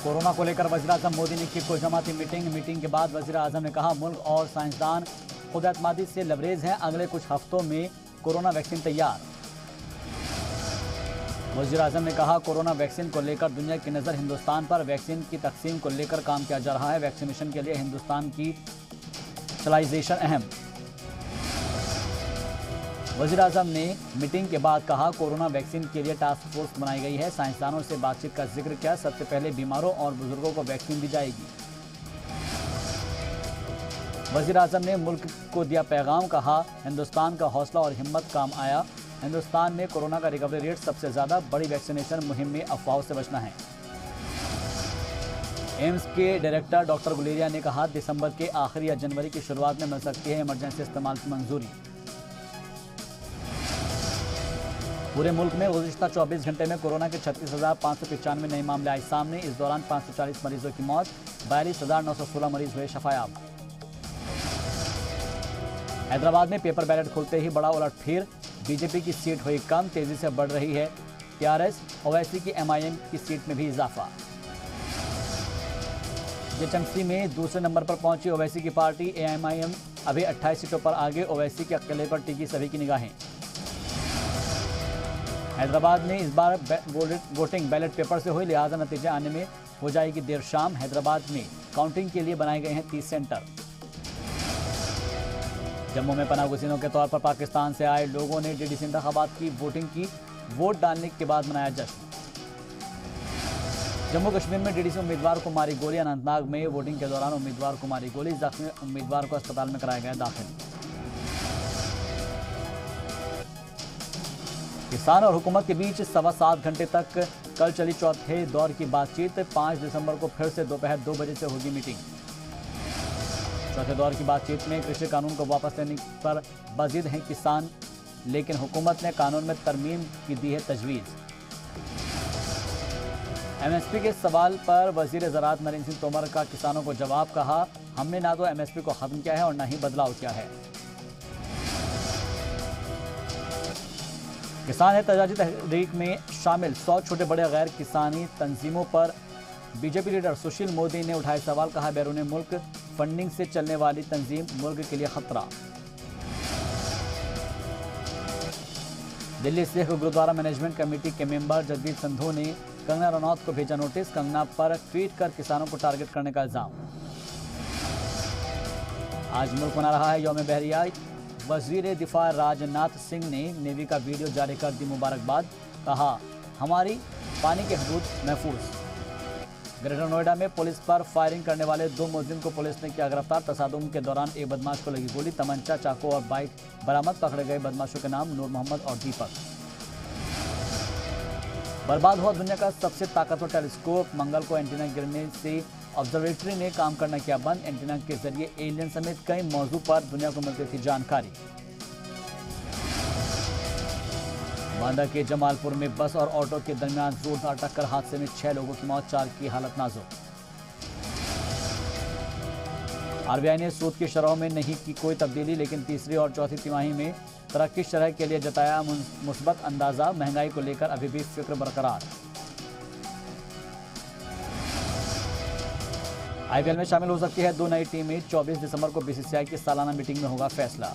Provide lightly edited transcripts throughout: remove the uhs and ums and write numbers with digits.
Corona को लेकर वज़ीर-ए-आज़म मोदी ने की कुल जमाती मीटिंग के बाद वज़ीर-ए-आज़म ने कहा मुल्क और साइंसदान खुद एतमादी से लबरेज हैं, अगले कुछ हफ्तों में कोरोना वैक्सीन तैयार। वज़ीर-ए-आज़म ने कहा कोरोना वैक्सीन को लेकर दुनिया की नज़र हिंदुस्तान पर, वैक्सीन की तकसीम को लेकर काम किया जा रहा है, वैक्सीनेशन के लिए हिंदुस्तान की चलाइजेशन अहम। वज़ीर-ए-आज़म ने मीटिंग के बाद कहा कोरोना वैक्सीन के लिए टास्क फोर्स बनाई गई है, साइंसदानों से बातचीत का जिक्र किया, सबसे पहले बीमारों और बुजुर्गों को वैक्सीन दी जाएगी। वज़ीर-ए-आज़म ने मुल्क को दिया पैगाम, कहा हिंदुस्तान का हौसला और हिम्मत काम आया, हिंदुस्तान में कोरोना का रिकवरी रेट सबसे ज़्यादा, बड़ी वैक्सीनेशन मुहिम में अफवाहों से बचना है। एम्स के डायरेक्टर डॉक्टर गुलेरिया ने कहा दिसंबर के आखिर या जनवरी की शुरुआत में मिल सकती है इमरजेंसी इस्तेमाल की मंजूरी। पूरे मुल्क में गुज़िश्ता 24 घंटे में कोरोना के 36,595 नए मामले आए सामने, इस दौरान 540 मरीजों की मौत, 42,916 मरीज हुए शफायाब। हैदराबाद में पेपर बैलेट खुलते ही बड़ा उलटफेर, बीजेपी की सीट हुई कम, तेजी से बढ़ रही है टीआरएस, ओवैसी की एमआईएम की सीट में भी इजाफा। जीएचएमसी में दूसरे नंबर पर पहुंची ओवैसी की पार्टी, एएमआईएम अभी 28 सीटों पर आगे, ओवैसी के अकेले पर टिकी सभी की निगाहें। हैदराबाद में इस बार वोटिंग बैलेट पेपर से हुई, लिहाजा नतीजे आने में हो जाएगी देर शाम। हैदराबाद में काउंटिंग के लिए बनाए गए हैं 30 सेंटर। जम्मू में पनाह गुज़ीरों के तौर पर पाकिस्तान से आए लोगों ने डीडीसी इंतखाबात की वोटिंग की, वोट डालने के बाद मनाया जश्न। जम्मू कश्मीर में डीडीसी उम्मीदवार को मारी गोली, अनंतनाग में वोटिंग के दौरान उम्मीदवार को मारी गोली, जख्मी उम्मीदवार को अस्पताल में कराया गया दाखिल। किसान और हुकूमत के बीच 7.25 घंटे तक कल चली चौथे दौर की बातचीत, 5 दिसंबर को फिर से दोपहर 2 बजे से होगी मीटिंग। चौथे दौर की बातचीत में कृषि कानून को वापस लेने पर बाजिद हैं किसान, लेकिन हुकूमत ने कानून में तरमीम की दी है तजवीज़। एमएसपी के सवाल पर वजीर ज़राअत नरेंद्र सिंह तोमर का किसानों को जवाब, कहा हमने ना तो एमएसपी को ख़त्म किया है और ना ही बदलाव किया है। किसान एहतजाजी तहरीक में शामिल 100 छोटे बड़े गैर किसानी तंजीमों पर बीजेपी लीडर सुशील मोदी ने उठाए सवाल, कहा बैरून मुल्क फंडिंग से चलने वाली तंजीम मुल्क के लिए खतरा। दिल्ली सिख गुरुद्वारा मैनेजमेंट कमेटी के मेंबर जगदीप संधू ने कंगना रनौत को भेजा नोटिस, कंगना पर ट्वीट कर किसानों को टारगेट करने का इल्जाम। आज मुल्क मना रहा है यौम बहरिया, वजीर दिफा राजनाथ सिंह ने नेवी का वीडियो जारी कर दी मुबारकबाद, कहा हमारी पानी के हदूद महफूज। ग्रेटर नोएडा में पुलिस पर फायरिंग करने वाले 2 मुलजिम को पुलिस ने किया गिरफ्तार, तसादुम के दौरान एक बदमाश को लगी गोली, तमंचा, चाकू और बाइक बरामद, पकड़े गए बदमाशों के नाम नूर मोहम्मद और दीपक। बर्बाद हुआ दुनिया का सबसे ताकतवर टेलीस्कोप, मंगल को एंटीना गिरने से ऑब्जर्वेटरी ने काम करना किया बंद, एंटीना के जरिए एलियन समेत कई मौजू पर दुनिया को मिलती थी जानकारी। बांदा के जमालपुर में बस और ऑटो के दरमियान जोरदार टक्कर, हादसे में 6 लोगों की मौत, 4 की हालत नाजुक। आरबीआई ने सूद की शरहों में नहीं की कोई तब्दीली, लेकिन तीसरी और चौथी तिमाही में तरक्की शरह के लिए जताया मुस्बत अंदाजा, महंगाई को लेकर अभी भी फिक्र बरकरार। आईपीएल में शामिल हो सकती है 2 नई टीमें, 24 दिसंबर को बीसीसीआई की सालाना मीटिंग में होगा फैसला।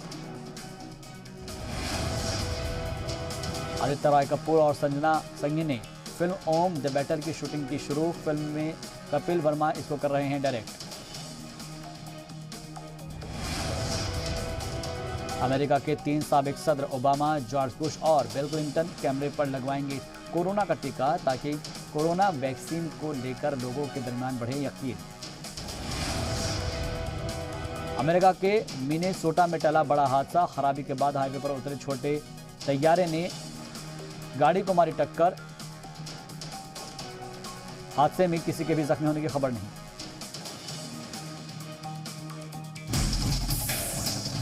आदित्य रॉय कपूर और संजना संघी ने फिल्म ओम द बैटर की शूटिंग की शुरू, फिल्म में कपिल वर्मा इसको कर रहे हैं डायरेक्ट। अमेरिका के 3 साबिक सदर ओबामा, जॉर्ज बुश और बिल क्लिंटन कैमरे पर लगवाएंगे कोरोना का टीका, ताकि कोरोना वैक्सीन को लेकर लोगों के दरमियान बढ़े यकीन। अमेरिका के मिनेसोटा में टला बड़ा हादसा, खराबी के बाद हाईवे पर उतरे छोटे तैयारे ने गाड़ी को मारी टक्कर, हादसे में किसी के भी जख्मी होने की खबर नहीं।